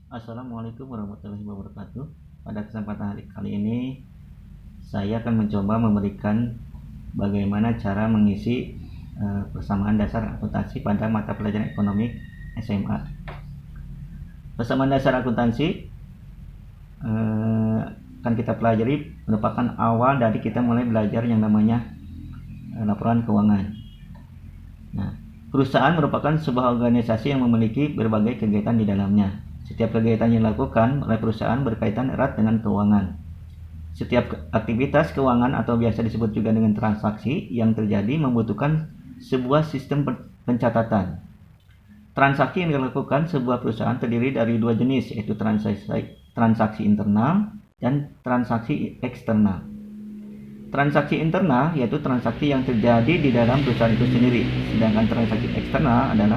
Assalamualaikum warahmatullahi wabarakatuh. Pada kesempatan kali ini, saya akan mencoba memberikan bagaimana cara mengisi persamaan dasar akuntansi pada mata pelajaran ekonomi SMA. Persamaan dasar akuntansi akan kita pelajari merupakan awal dari kita mulai belajar yang namanya laporan keuangan. Nah, perusahaan merupakan sebuah organisasi yang memiliki berbagai kegiatan di dalamnya. Setiap kegiatan yang dilakukan oleh perusahaan berkaitan erat dengan keuangan. Setiap aktivitas keuangan atau biasa disebut juga dengan transaksi yang terjadi membutuhkan sebuah sistem pencatatan. Transaksi yang dilakukan sebuah perusahaan terdiri dari dua jenis, yaitu transaksi internal dan transaksi eksternal. Transaksi internal yaitu transaksi yang terjadi di dalam perusahaan itu sendiri, sedangkan transaksi eksternal adalah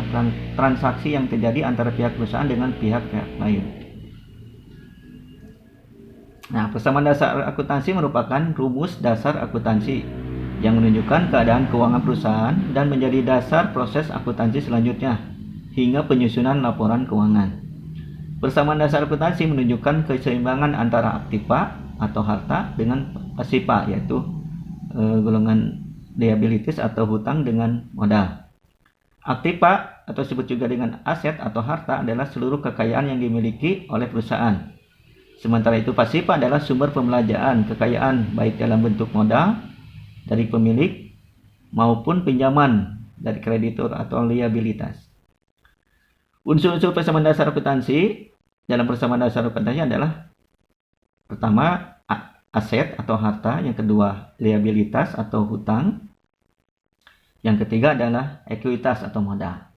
transaksi yang terjadi antara pihak perusahaan dengan pihak-pihak lain. Nah, persamaan dasar akuntansi merupakan rumus dasar akuntansi yang menunjukkan keadaan keuangan perusahaan dan menjadi dasar proses akuntansi selanjutnya hingga penyusunan laporan keuangan. Persamaan dasar akuntansi menunjukkan keseimbangan antara aktiva atau harta dengan pasiva, yaitu golongan liabilities atau hutang dengan modal. Aktiva atau disebut juga dengan aset atau harta adalah seluruh kekayaan yang dimiliki oleh perusahaan. Sementara itu pasiva adalah sumber pembelanjaan kekayaan baik dalam bentuk modal dari pemilik maupun pinjaman dari kreditur atau liabilitas. Unsur-unsur persamaan dasar akuntansi dalam persamaan dasar akuntansi adalah pertama aset atau harta, yang kedua liabilitas atau hutang, yang ketiga adalah ekuitas atau modal.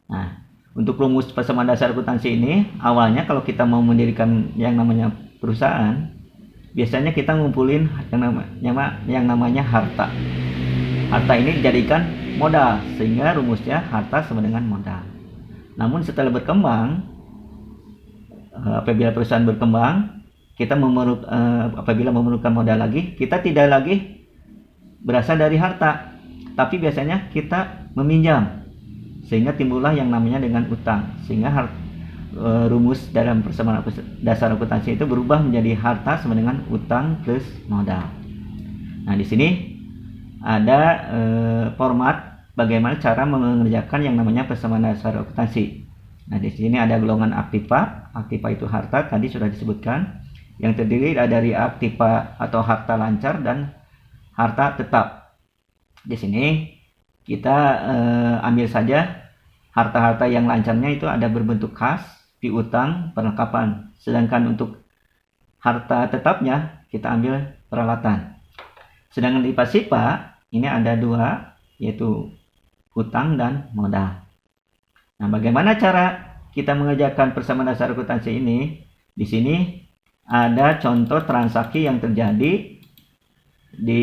Nah, untuk rumus persamaan dasar akuntansi ini, awalnya kalau kita mau mendirikan yang namanya perusahaan, biasanya kita ngumpulin yang namanya harta. Harta ini dijadikan modal, sehingga rumusnya harta sama dengan modal. Namun setelah berkembang, apabila perusahaan berkembang, kita apabila memerlukan modal lagi, kita tidak lagi berasal dari harta, tapi biasanya kita meminjam, sehingga timbullah yang namanya dengan utang, sehingga rumus dalam persamaan dasar akuntansi itu berubah menjadi harta sama dengan utang plus modal. Nah, di sini ada format bagaimana cara mengerjakan yang namanya persamaan dasar akuntansi. Nah, di sini ada golongan aktiva. Aktiva itu harta, tadi sudah disebutkan, yang terdiri dari aktiva atau harta lancar dan harta tetap. Di sini kita ambil saja harta-harta yang lancarnya itu ada berbentuk kas, piutang, perlengkapan. Sedangkan untuk harta tetapnya kita ambil peralatan. Sedangkan di pasiva ini ada dua, yaitu hutang dan modal. Nah, bagaimana cara kita mengerjakan persamaan dasar akuntansi ini? Di sini ada contoh transaksi yang terjadi di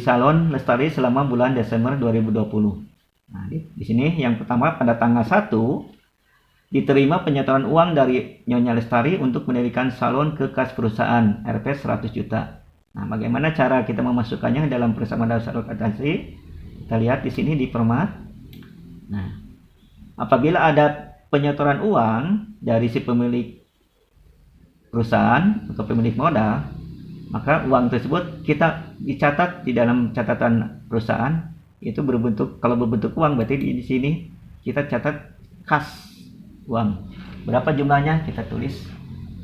Salon Lestari selama bulan Desember 2020. Nah, di sini yang pertama pada tanggal 1 diterima penyetoran uang dari Nyonya Lestari untuk mendirikan salon ke kas perusahaan Rp 100 juta. Nah, bagaimana cara kita memasukkannya dalam persamaan dasar akuntansi? Kita lihat di sini di format. Nah, apabila ada penyetoran uang dari si pemilik perusahaan atau pemilik modal, maka uang tersebut kita dicatat di dalam catatan perusahaan. Itu berbentuk, kalau berbentuk uang berarti di sini kita catat kas uang. Berapa jumlahnya? Kita tulis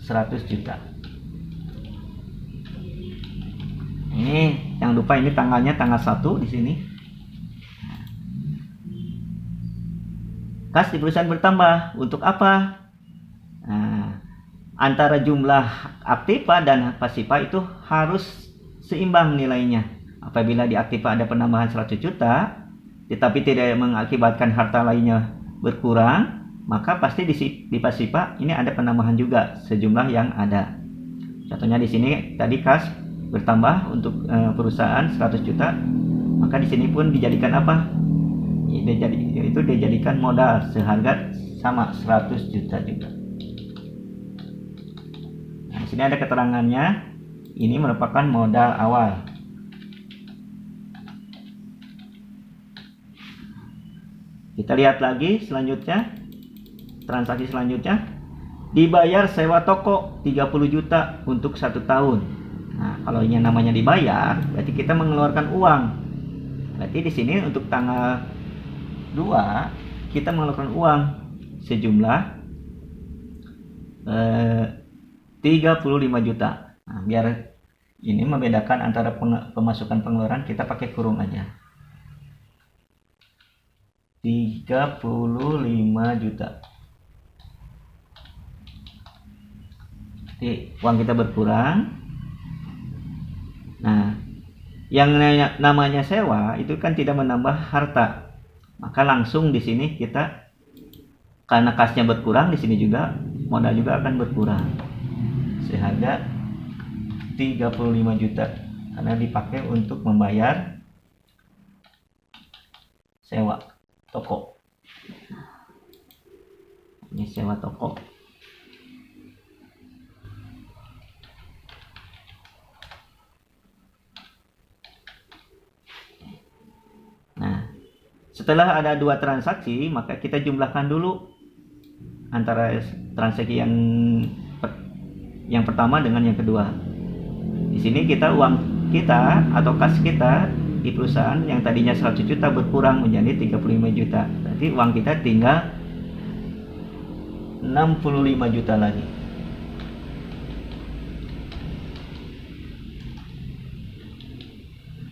100 juta. Ini jangan lupa ini tanggalnya tanggal 1 di sini. Kas di perusahaan bertambah. Untuk apa? Nah, antara jumlah aktiva dan pasiva itu harus seimbang nilainya. Apabila di aktiva ada penambahan 100 juta, tetapi tidak mengakibatkan harta lainnya berkurang, maka pasti di pasiva ini ada penambahan juga sejumlah yang ada. Contohnya di sini tadi kas bertambah untuk perusahaan 100 juta, maka di sini pun dijadikan apa? Itu dijadikan modal seharga sama 100 juta juga. Nah, di sini ada keterangannya. Ini merupakan modal awal. Kita lihat lagi selanjutnya, transaksi selanjutnya. Dibayar sewa toko 30 juta untuk 1 tahun. Nah, kalau yang namanya dibayar, berarti kita mengeluarkan uang. Berarti di sini untuk tanggal 2 kita mengeluarkan uang sejumlah 35 juta. Nah, biar ini membedakan antara pemasukan pengeluaran, kita pakai kurung aja. 35 juta. Jadi uang kita berkurang. Nah, yang namanya sewa itu kan tidak menambah harta. Maka langsung di sini kita, karena kasnya berkurang, di sini juga modal juga akan berkurang. Seharga 35 juta karena dipakai untuk membayar sewa toko. Ini sewa toko. Nah, setelah ada 2 transaksi, maka kita jumlahkan dulu antara transaksi yang pertama dengan yang kedua. Di sini kita uang kita atau kas kita di perusahaan yang tadinya 100 juta berkurang menjadi 35 juta. Berarti uang kita tinggal 65 juta lagi.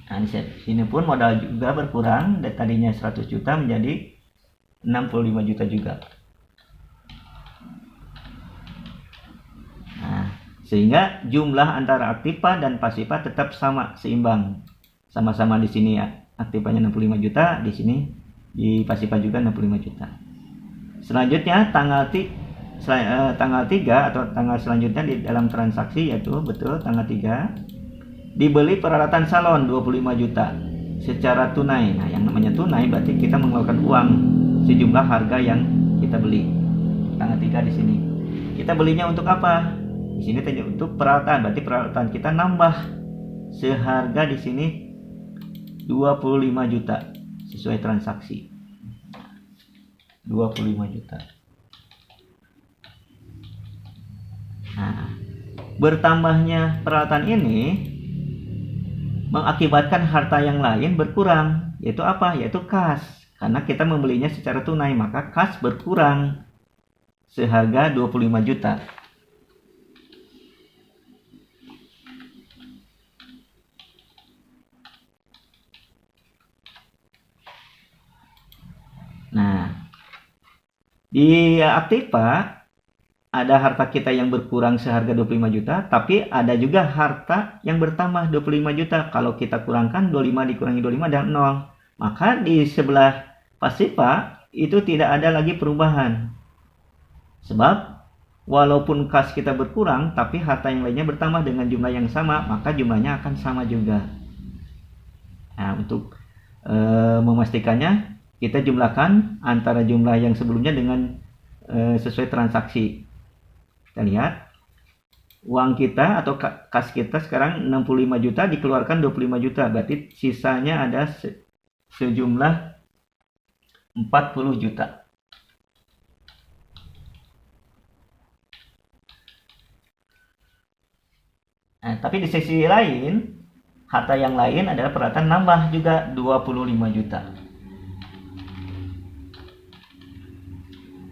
Nah, di sini pun modal juga berkurang, dari tadinya 100 juta menjadi 65 juta juga. Nah, sehingga jumlah antara aktiva dan pasiva tetap sama, seimbang. Sama-sama di sini ya, aktivanya 65 juta, di sini di pasiva juga 65 juta. Selanjutnya tanggal 3 atau tanggal selanjutnya di dalam transaksi, yaitu betul tanggal 3, dibeli peralatan salon 25 juta secara tunai. Nah, yang namanya tunai berarti kita mengeluarkan uang sejumlah harga yang kita beli. Tanggal 3 di sini. Kita belinya untuk apa? Di sini tadi untuk peralatan, berarti peralatan kita nambah seharga di sini 25 juta sesuai transaksi. 25 juta. Nah, bertambahnya peralatan ini mengakibatkan harta yang lain berkurang, yaitu apa? Yaitu kas. Karena kita membelinya secara tunai, maka kas berkurang seharga 25 juta. Nah, di aktiva ada harta kita yang berkurang seharga 25 juta, tapi ada juga harta yang bertambah 25 juta. Kalau kita kurangkan 25 dikurangi 25 dan 0. Maka di sebelah pasiva itu tidak ada lagi perubahan. Sebab walaupun kas kita berkurang, tapi harta yang lainnya bertambah dengan jumlah yang sama, maka jumlahnya akan sama juga. Nah, untuk memastikannya, kita jumlahkan antara jumlah yang sebelumnya dengan sesuai transaksi. Kita lihat uang kita atau kas kita sekarang 65 juta, dikeluarkan 25 juta, berarti sisanya ada sejumlah 40 juta. Nah, tapi di sisi lain, harta yang lain adalah peralatan nambah juga 25 juta.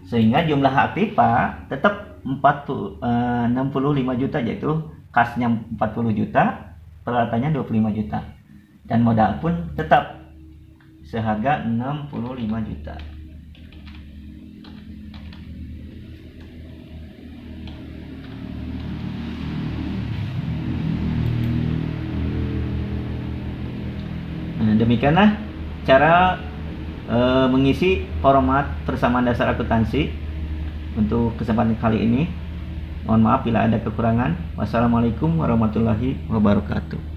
Sehingga jumlah aktiva tetap 65 juta, yaitu kasnya 40 juta, peralatannya 25 juta. Dan modal pun tetap seharga 65 juta. Nah, demikianlah cara mengisi format persamaan dasar akuntansi untuk kesempatan kali ini. Mohon maaf bila ada kekurangan. Wassalamualaikum warahmatullahi wabarakatuh.